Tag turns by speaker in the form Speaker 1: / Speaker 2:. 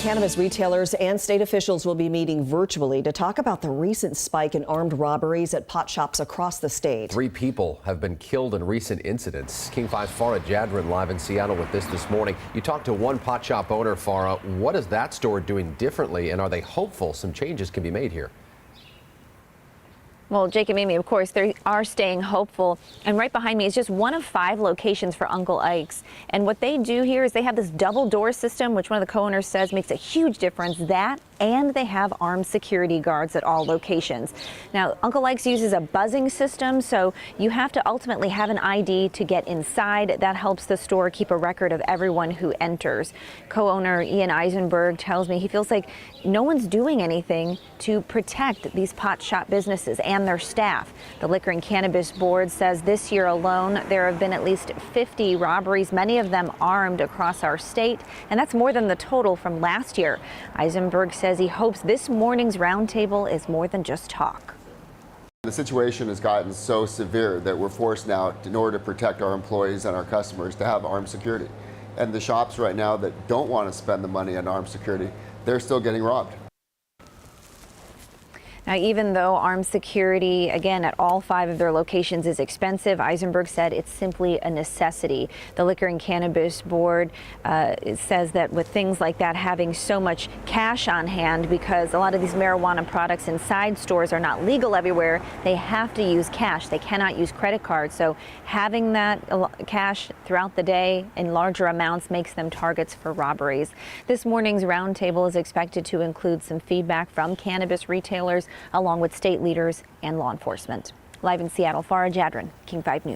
Speaker 1: Cannabis retailers and state officials will be meeting virtually to talk about the recent spike in armed robberies at pot shops across the state.
Speaker 2: 3 people have been killed in recent incidents. King 5's Farah Jadrin live in Seattle with this morning. You talked to one pot shop owner, Farah. What is that store doing differently, and are they hopeful some changes can be made here?
Speaker 3: Well, Jake and Amy, of course, they are staying hopeful. And right behind me is just one of 5 locations for Uncle Ike's. And what they do here is they have this double door system, which one of the co-owners says makes a huge difference. That, and they have armed security guards at all locations. Now, Uncle Ike's uses a buzzing system, so you have to ultimately have an ID to get inside. That helps the store keep a record of everyone who enters. Co-owner Ian Eisenberg tells me he feels like no one's doing anything to protect these pot shop businesses and their staff. The Liquor and Cannabis Board says this year alone there have been at least 50 robberies, many of them armed, across our state, and that's more than the total from last year. Eisenberg says he hopes this morning's roundtable is more than just talk.
Speaker 4: The situation has gotten so severe that we're forced now, in order to protect our employees and our customers, to have armed security. And the shops right now that don't want to spend the money on armed security, they're still getting robbed.
Speaker 3: Now, even though armed security, again, at all 5 of their locations is expensive, Eisenberg said it's simply a necessity. The Liquor and Cannabis Board says that with things like that, having so much cash on hand, because a lot of these marijuana products inside stores are not legal everywhere, they have to use cash. They cannot use credit cards. So having that cash throughout the day in larger amounts makes them targets for robberies. This morning's roundtable is expected to include some feedback from cannabis retailers, along with state leaders and law enforcement. Live in Seattle, Farah Jadrin, King 5 News.